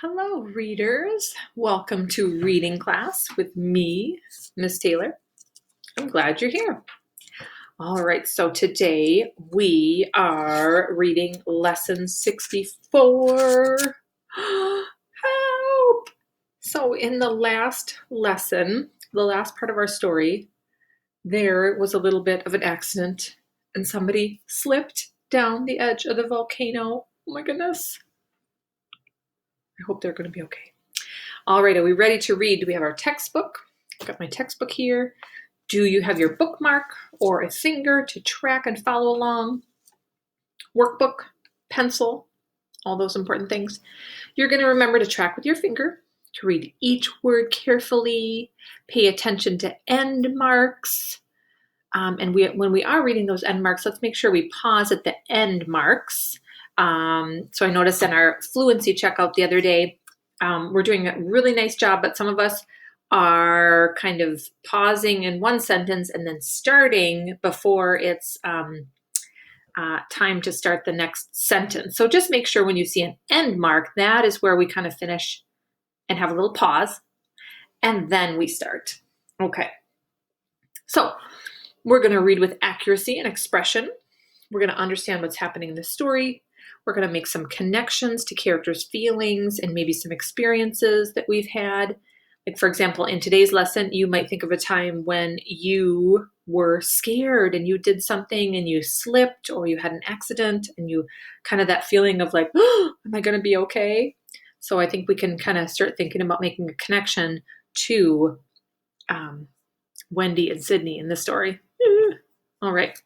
Hello, readers. Welcome to reading class with me, Miss Taylor. I'm glad you're here. All right, so today we are reading lesson 64. Help! So in the last lesson, the last part of our story, there was a little bit of an accident and somebody slipped down the edge of the volcano. Oh my goodness. I hope they're going to be okay. All right, are we ready to read? Do we have our textbook? I've got my textbook here. Do you have your bookmark or a finger to track and follow along? Workbook, pencil, all those important things. You're going to remember to track with your finger, to read each word carefully, pay attention to end marks. When we are reading those end marks, let's make sure we pause at the end marks. So I noticed in our fluency checkout the other day, we're doing a really nice job, but some of us are kind of pausing in one sentence and then starting before it's time to start the next sentence. So just make sure when you see an end mark, that is where we kind of finish and have a little pause, and then we start. Okay. So we're going to read with accuracy and expression. We're going to understand what's happening in the story. We're going to make some connections to characters' feelings and maybe some experiences that we've had. Like, for example, in today's lesson, you might think of a time when you were scared and you did something and you slipped or you had an accident and you kind of that feeling of like, oh, am I going to be okay? So I think we can kind of start thinking about making a connection to Wendy and Sydney in the story. All right.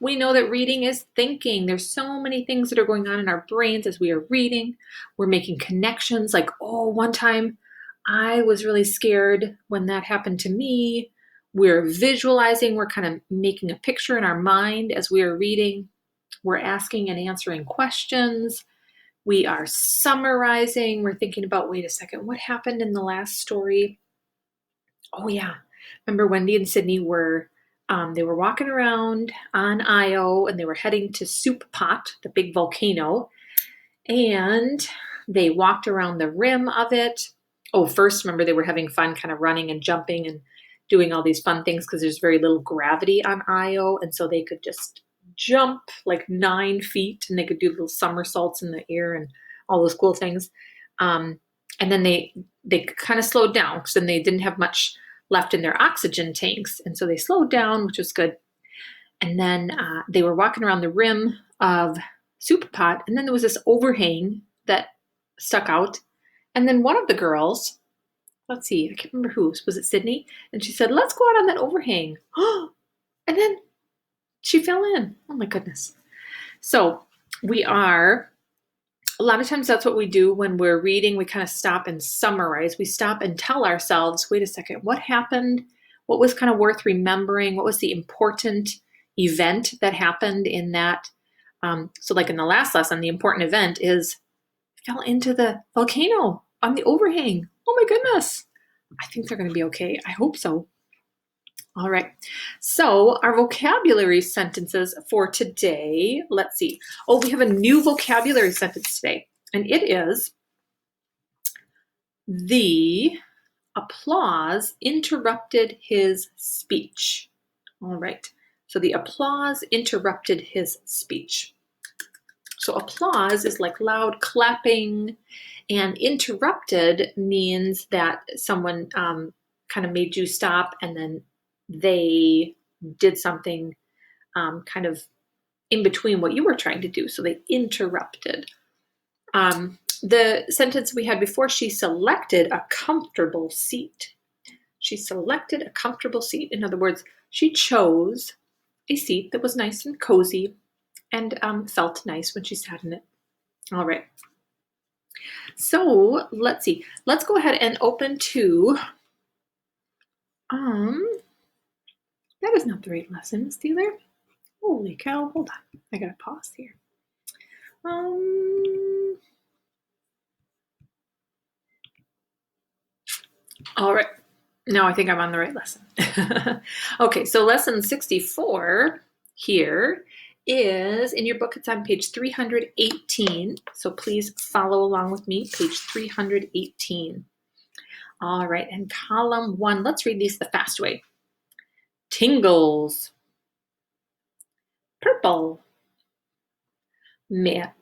We know that reading is thinking. There's so many things that are going on in our brains as we are reading. We're making connections like, oh, one time I was really scared when that happened to me. We're visualizing. We're kind of making a picture in our mind as we are reading. We're asking and answering questions. We are summarizing. We're thinking about, wait a second, what happened in the last story? Oh, yeah. Remember Wendy and Sydney were they were walking around on Io and they were heading to Soup Pot, the big volcano, and they walked around the rim of it. Oh, first, remember they were having fun kind of running and jumping and doing all these fun things because there's very little gravity on Io, and so they could just jump like 9 feet and they could do little somersaults in the air and all those cool things. And then they kind of slowed down because then they didn't have much left in their oxygen tanks. And so they slowed down, which was good. And then they were walking around the rim of Soup Pot. And then there was this overhang that stuck out. And then one of the girls, let's see, I can't remember who, was it Sydney? And she said, let's go out on that overhang. And then she fell in. Oh my goodness. So a lot of times that's what we do when we're reading. We kind of stop and summarize. We stop and tell ourselves, wait a second, what happened? What was kind of worth remembering? What was the important event that happened in that? So like in the last lesson, the important event is fell into the volcano on the overhang. Oh my goodness. I think they're going to be okay. I hope so. All right. So our vocabulary sentences for today, let's see. Oh, we have a new vocabulary sentence today, and it is the applause interrupted his speech. All right. So the applause interrupted his speech. So applause is like loud clapping, and interrupted means that someone kind of made you stop and then they did something kind of in between what you were trying to do. So they interrupted. The sentence we had before, she selected a comfortable seat. She selected a comfortable seat. In other words, she chose a seat that was nice and cozy and felt nice when she sat in it. All right. So let's see. Let's go ahead and open to that is not the right lesson, Miss Taylor. Holy cow, hold on. I gotta pause here. All right. Now I think I'm on the right lesson. Okay, so lesson 64 here is, in your book, it's on page 318. So please follow along with me, page 318. All right, and column 1, let's read these the fast way. Tingles. Purple. Managed.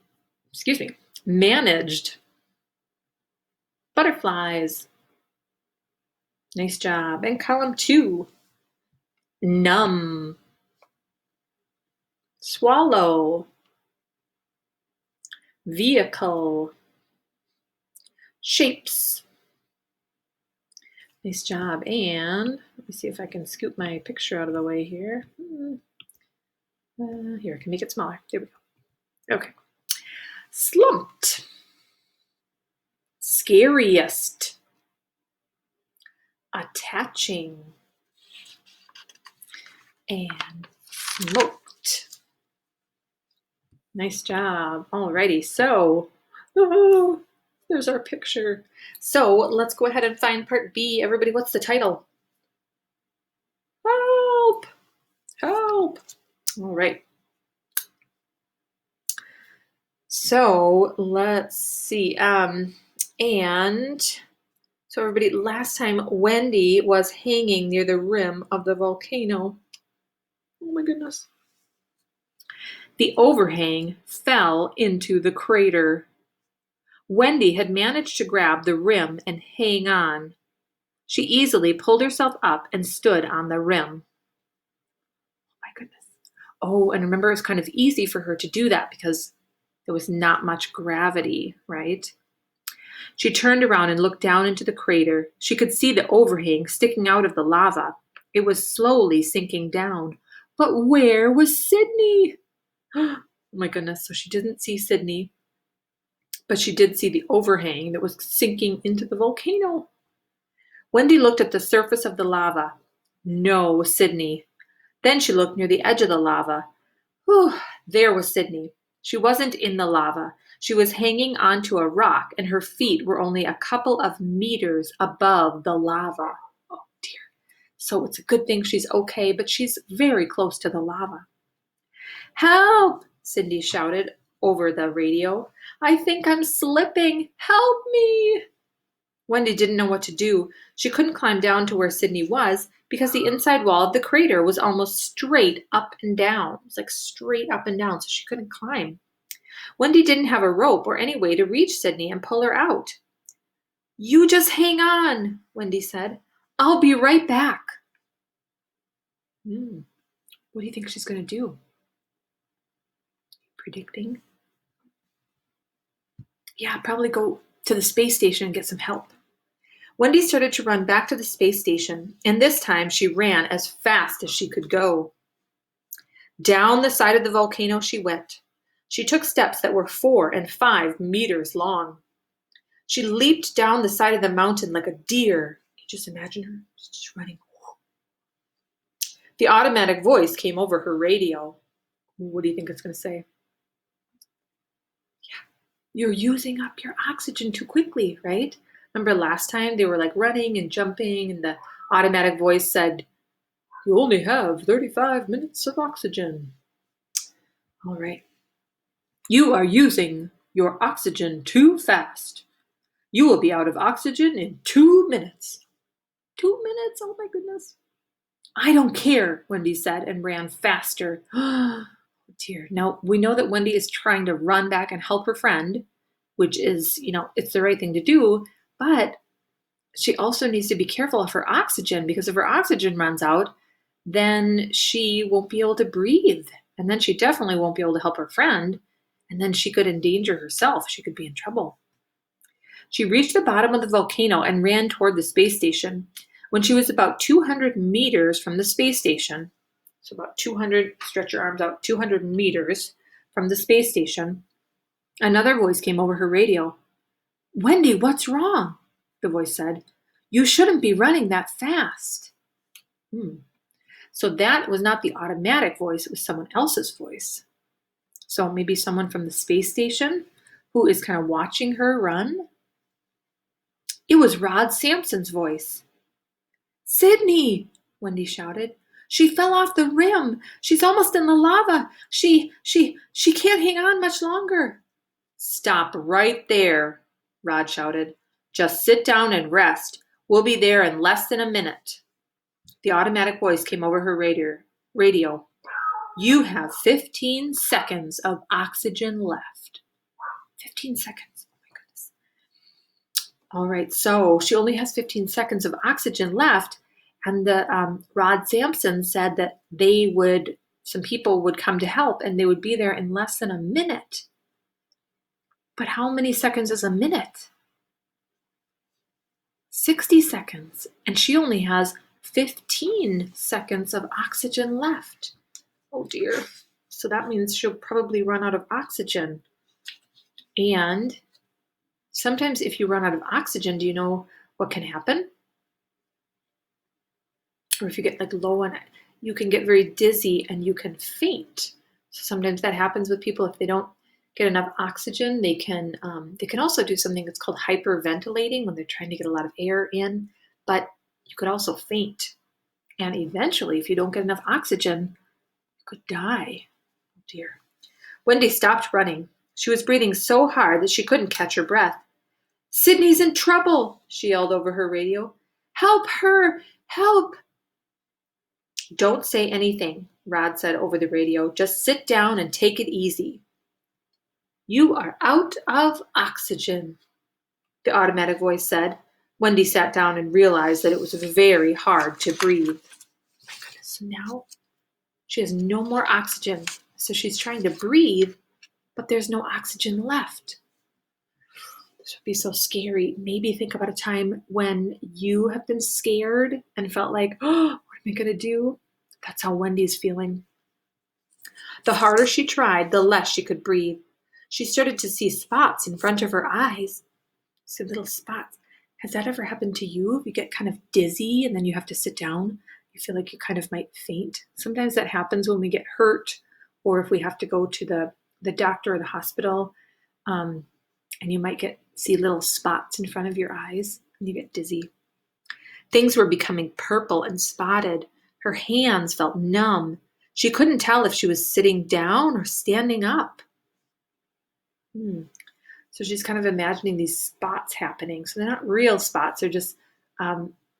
Butterflies. Nice job. And column 2. Numb. Swallow. Vehicle. Shapes. Nice job. And let me see if I can scoop my picture out of the way here. Here, I can make it smaller. There we go. Okay. Slumped. Scariest. Attaching. And smoked. Nice job. Alrighty, so there's our picture. So let's go ahead and find part B. Everybody, what's the title? Help! Help! All right. So let's see. And so everybody, last time Wendy was hanging near the rim of the volcano. Oh my goodness. The overhang fell into the crater. Wendy had managed to grab the rim and hang on. She easily pulled herself up and stood on the rim. Oh my goodness. Oh, and remember, it's kind of easy for her to do that because there was not much gravity, right? She turned around and looked down into the crater. She could see the overhang sticking out of the lava. It was slowly sinking down. But where was Sydney? Oh my goodness. So she didn't see Sydney, but she did see the overhang that was sinking into the volcano. Wendy looked at the surface of the lava. No Sydney. Then she looked near the edge of the lava. Whew, there was Sydney. She wasn't in the lava. She was hanging onto a rock, and her feet were only a couple of meters above the lava. Oh dear. So it's a good thing she's okay, but she's very close to the lava. Help! Cindy shouted over the radio. I think I'm slipping. Help me! Wendy didn't know what to do. She couldn't climb down to where Sydney was because the inside wall of the crater was almost straight up and down. It was like straight up and down, so she couldn't climb. Wendy didn't have a rope or any way to reach Sydney and pull her out. You just hang on, Wendy said. I'll be right back. What do you think she's going to do? Predicting? Yeah, probably go to the space station and get some help. Wendy started to run back to the space station, and this time she ran as fast as she could go. Down the side of the volcano she went. She took steps that were 4 and 5 meters long. She leaped down the side of the mountain like a deer. Can you just imagine her just running? The automatic voice came over her radio. What do you think it's going to say? Yeah, you're using up your oxygen too quickly, right? Remember last time they were like running and jumping, and the automatic voice said, you only have 35 minutes of oxygen. All right. You are using your oxygen too fast. You will be out of oxygen in 2 minutes. 2 minutes? Oh my goodness. I don't care, Wendy said and ran faster. Oh dear. Now, we know that Wendy is trying to run back and help her friend, which is, it's the right thing to do, but she also needs to be careful of her oxygen, because if her oxygen runs out, then she won't be able to breathe. And then she definitely won't be able to help her friend. And then she could endanger herself. She could be in trouble. She reached the bottom of the volcano and ran toward the space station. When she was about 200 meters from the space station, so about 200, stretch your arms out, 200 meters from the space station, another voice came over her radio. Wendy, what's wrong? The voice said. You shouldn't be running that fast. So that was not the automatic voice, it was someone else's voice. So maybe someone from the space station who is kind of watching her run. It was Rod Sampson's voice. Sydney, Wendy shouted. She fell off the rim. She's almost in the lava. She can't hang on much longer. Stop right there, Rod shouted. Just sit down and rest. We'll be there in less than a minute. The automatic voice came over her radio. You have 15 seconds of oxygen left. 15 seconds. Oh my goodness. All right, so she only has 15 seconds of oxygen left. And the Rod Sampson said that some people would come to help and they would be there in less than a minute. But how many seconds is a minute? 60 seconds. And she only has 15 seconds of oxygen left. Oh dear. So that means she'll probably run out of oxygen. And sometimes if you run out of oxygen, do you know what can happen? Or if you get low on it, you can get very dizzy and you can faint. So sometimes that happens with people if they don't get enough oxygen. They can also do something that's called hyperventilating when they're trying to get a lot of air in, but you could also faint. And eventually, if you don't get enough oxygen, you could die. Oh dear. Wendy stopped running. She was breathing so hard that she couldn't catch her breath. Sydney's in trouble, she yelled over her radio. Help her! Help! Don't say anything, Rod said over the radio. Just sit down and take it easy. You are out of oxygen, the automatic voice said. Wendy sat down and realized that it was very hard to breathe. Oh my goodness, so now she has no more oxygen. So she's trying to breathe, but there's no oxygen left. This would be so scary. Maybe think about a time when you have been scared and felt like, oh, what am I going to do? That's how Wendy's feeling. The harder she tried, the less she could breathe. She started to see spots in front of her eyes. See little spots. Has that ever happened to you? If you get kind of dizzy and then you have to sit down, you feel like you kind of might faint. Sometimes that happens when we get hurt or if we have to go to the doctor or the hospital, and you might see little spots in front of your eyes and you get dizzy. Things were becoming purple and spotted. Her hands felt numb. She couldn't tell if she was sitting down or standing up. So she's kind of imagining these spots happening. So they're not real spots. They're just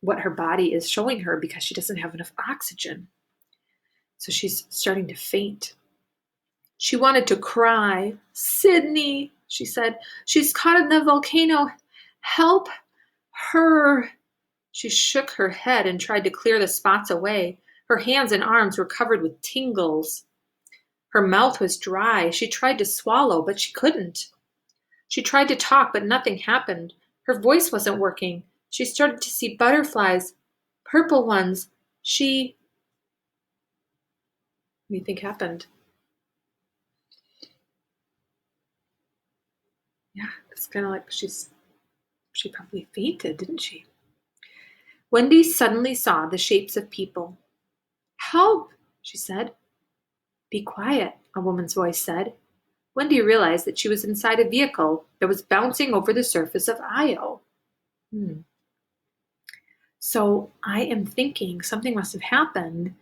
what her body is showing her because she doesn't have enough oxygen. So she's starting to faint. She wanted to cry. Sydney, she said, she's caught in the volcano. Help her. She shook her head and tried to clear the spots away. Her hands and arms were covered with tingles. Her mouth was dry. She tried to swallow, but she couldn't. She tried to talk, but nothing happened. Her voice wasn't working. She started to see butterflies, purple ones. What do you think happened? Yeah, it's kind of like she probably fainted, didn't she? Wendy suddenly saw the shapes of people. Help, she said. Be quiet, a woman's voice said. Wendy realized that she was inside a vehicle that was bouncing over the surface of Io. So I am thinking something must have happened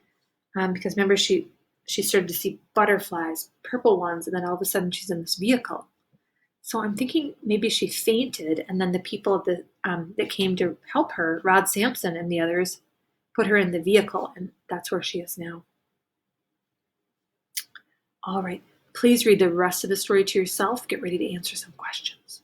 because remember she started to see butterflies, purple ones, and then all of a sudden she's in this vehicle. So I'm thinking maybe she fainted, and then the people that came to help her, Rod Sampson and the others, put her in the vehicle, and that's where she is now. All right, please read the rest of the story to yourself. Get ready to answer some questions.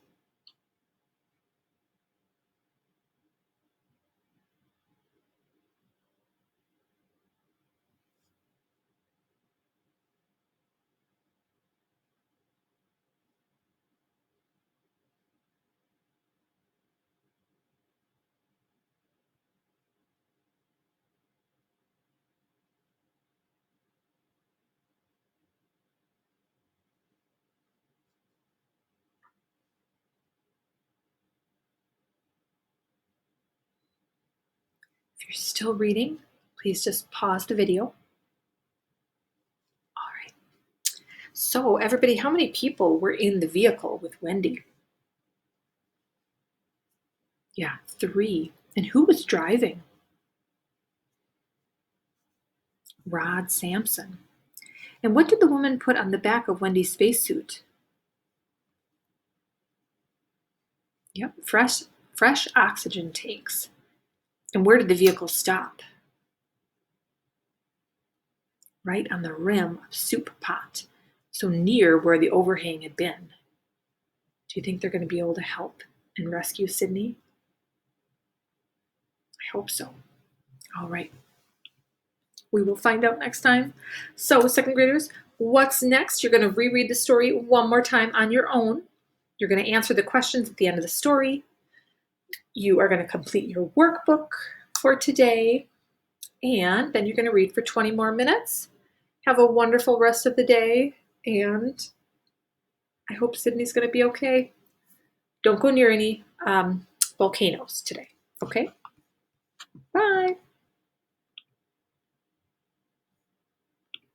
If you're still reading, please just pause the video. All right. So everybody, how many people were in the vehicle with Wendy? Yeah, 3. And who was driving? Rod Sampson. And what did the woman put on the back of Wendy's spacesuit? Yep, fresh oxygen tanks. And where did the vehicle stop? Right on the rim of Soup Pot, so near where the overhang had been. Do you think they're going to be able to help and rescue Sydney? I hope so. All right. We will find out next time. So, second graders, what's next? You're going to reread the story one more time on your own. You're going to answer the questions at the end of the story. You are going to complete your workbook for today. And then you're going to read for 20 more minutes. Have a wonderful rest of the day. And I hope Sydney's going to be okay. Don't go near any volcanoes today. Okay? Bye.